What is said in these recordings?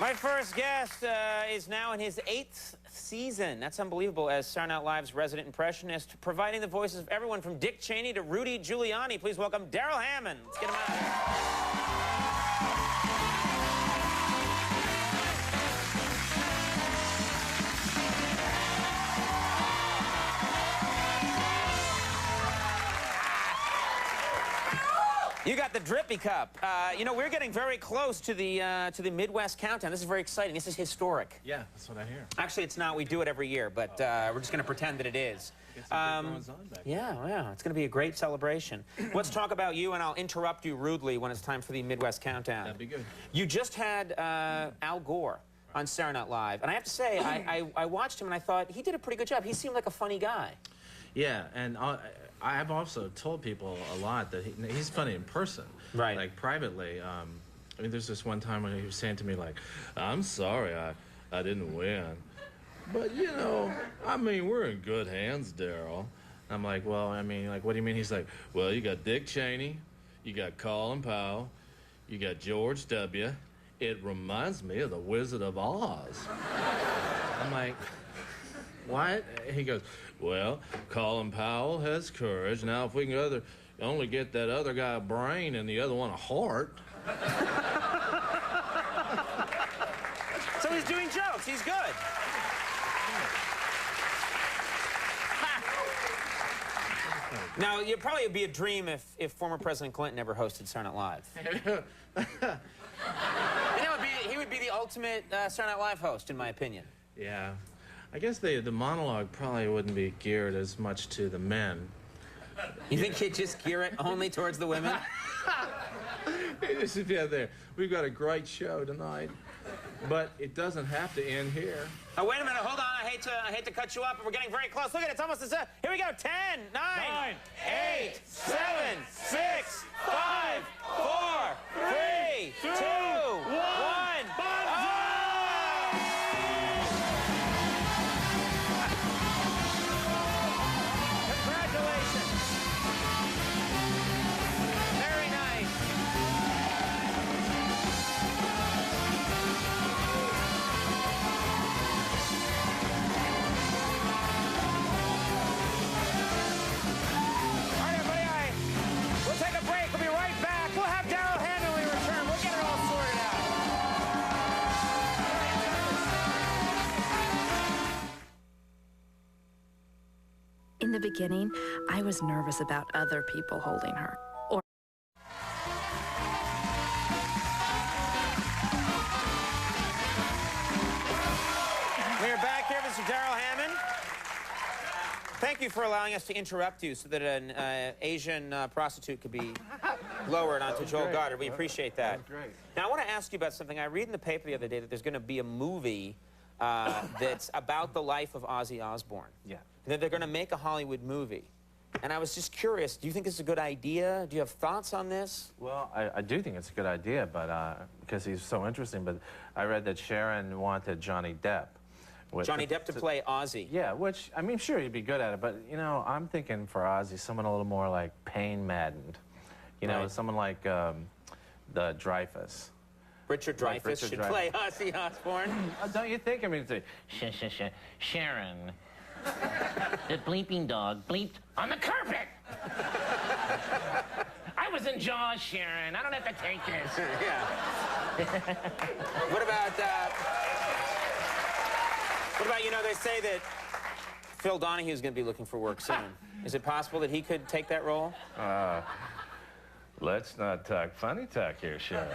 My first guest is now in his 8th season. That's unbelievable, as Saturday Night Live's resident impressionist, providing the voices of everyone from Dick Cheney to Rudy Giuliani. Please welcome Darrell Hammond. Let's get him out. You got the drippy cup. You know, we're getting very close to the Midwest Countdown. This is very exciting. This is historic. Yeah, that's what I hear. Actually, it's not. We do it every year, but we're just going to pretend that it is. Yeah, it's going to be a great celebration. Let's talk about you, and I'll interrupt you rudely when it's time for the Midwest Countdown. That'd be good. You just had Al Gore on Saturday Night Live, and I have to say, I watched him, and I thought he did a pretty good job. He seemed like a funny guy. Yeah, and I've also told people a lot that he's funny in person. Right. Like, privately. I mean, there's this one time when he was saying to me, like, I'm sorry I didn't win. But, you know, I mean, we're in good hands, Darrell. I'm like, well, I mean, like, what do you mean? He's like, well, you got Dick Cheney, you got Colin Powell, you got George W. It reminds me of the Wizard of Oz. I'm like, what? He goes, well, Colin Powell has courage. Now, if we can only get that other guy a brain and the other one a heart. So he's doing jokes. He's good. Now, it probably would be a dream if former President Clinton ever hosted Saturday Night Live. And he would be the ultimate Saturday Night Live host, in my opinion. Yeah. I guess the monologue probably wouldn't be geared as much to the men. You think he'd just gear it only towards the women? Yeah, there. We've got a great show tonight, but it doesn't have to end here. Oh, wait a minute. Hold on. I hate to cut you up, but we're getting very close. Look at it. It's almost as here we go. 10, 9, 8, 7, 6, 5, 4, 3, 2, 1. In the beginning, I was nervous about other people holding her. We are back here, Mr. Darrell Hammond. Thank you for allowing us to interrupt you so that an Asian prostitute could be lowered onto Joel Goddard. We appreciate that. That's great. Now, I want to ask you about something. I read in the paper the other day that there's going to be a movie that's about the life of Ozzy Osbourne. Yeah. That they're going to make a Hollywood movie. And I was just curious, do you think this is a good idea? Do you have thoughts on this? Well, I do think it's a good idea, but because he's so interesting. But I read that Sharon wanted Johnny Depp. Johnny Depp to play Ozzy. Yeah, which, I mean, sure, he'd be good at it, but, you know, I'm thinking for Ozzy, someone a little more like pain-maddened. You know, someone like the Dreyfuss. Richard Dreyfuss should play Ozzy Osbourne. Don't you think? I mean, it's Sharon. The bleeping dog bleeped on the carpet. I was in Jaws, Sharon. I don't have to take this. Yeah. What about, you know, they say that Phil Donahue's going to be looking for work soon. Is it possible that he could take that role? Let's not talk funny talk here, Sharon.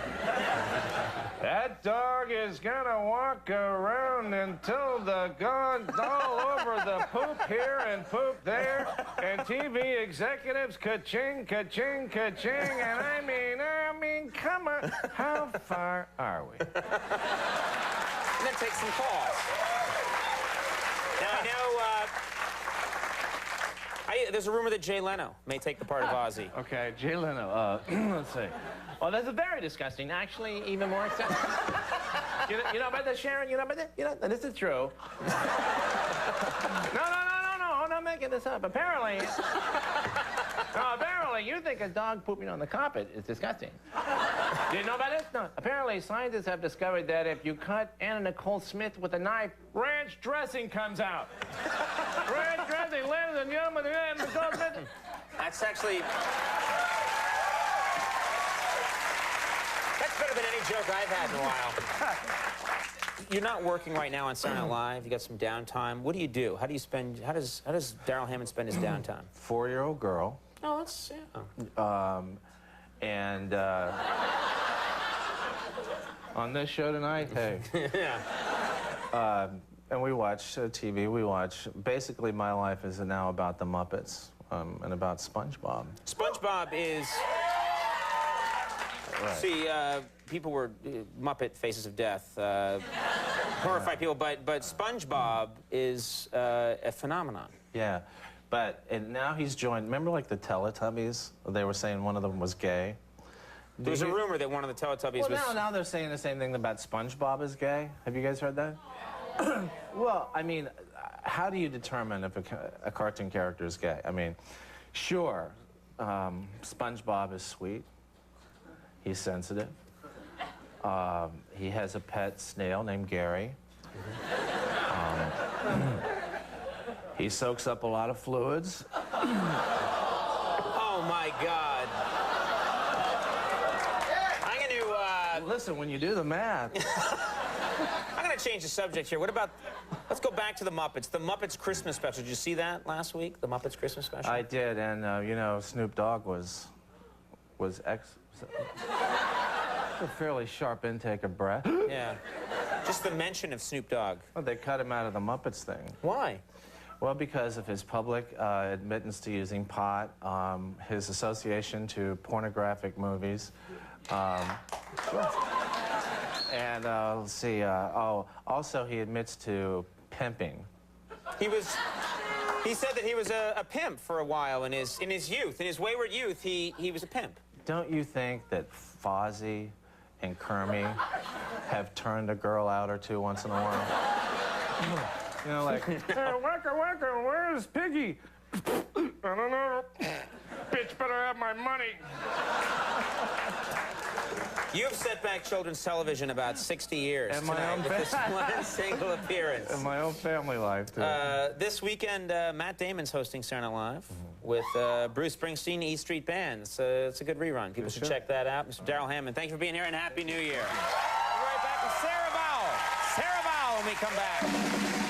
That dog is gonna walk around until the gun's all over the poop here and poop there, and TV executives ka-ching, ka-ching, ka-ching, and I mean, come on. How far are we? And then take some calls. Now, I know, there's a rumor that Jay Leno may take the part of Ozzy. Okay, Jay Leno, let's see. Well, that's very disgusting. Actually, even more acceptable. you know about that, Sharon? You know about that? You know, this is true. No, making this up. Apparently, you think a dog pooping on the carpet is disgusting. Do you know about this? No. Apparently, scientists have discovered that if you cut Anna Nicole Smith with a knife, ranch dressing comes out. Ranch dressing, ladies and gentlemen, Anna Nicole Smith. That's actually... That's better than any joke I've had in a while. You're not working right now on Saturday Night Live. You got some downtime. What do you do? How do you spend... How does Darrell Hammond spend his downtime? 4-year-old girl. Oh, that's... Yeah. On this show tonight, hey. Yeah. And we watch TV. We watch... Basically, my life is now about the Muppets and about SpongeBob. SpongeBob is... Right. See, people were Muppet Faces of Death, horrified people, but SpongeBob is a phenomenon. Yeah, but now he's joined. Remember, like the Teletubbies? They were saying one of them was gay. There was a rumor that one of the Teletubbies was. Now they're saying the same thing about SpongeBob is gay. Have you guys heard that? Well, I mean, how do you determine if a cartoon character is gay? I mean, sure, SpongeBob is sweet. He's sensitive. He has a pet snail named Gary. He soaks up a lot of fluids. Oh, my God. I'm going to... Listen, when you do the math... I'm going to change the subject here. What about... Let's go back to the Muppets. The Muppets Christmas special. Did you see that last week? The Muppets Christmas special? I did, and, you know, Snoop Dogg was a fairly sharp intake of breath. Yeah. Just the mention of Snoop Dogg. Well, they cut him out of the Muppets thing. Why? Well, because of his public admittance to using pot, his association to pornographic movies. And let's see, also he admits to pimping. He said that he was a pimp for a while in his youth. In his wayward youth, he was a pimp. Don't you think that Fozzie and Kermie have turned a girl out or two once in a while? You know, like, wacka, wacka, where's Piggy? I don't know. Bitch better have my money. You've set back children's television about 60 years And my tonight own with this one single appearance. In my own family life, too. This weekend, Matt Damon's hosting Saturday Night Live with Bruce Springsteen, E Street Band. It's a good rerun. People should check that out. Mr. Darrell Hammond, thank you for being here, and Happy New Year. We'll be right back with Sarah Vowell. Sarah Vowell when we come back.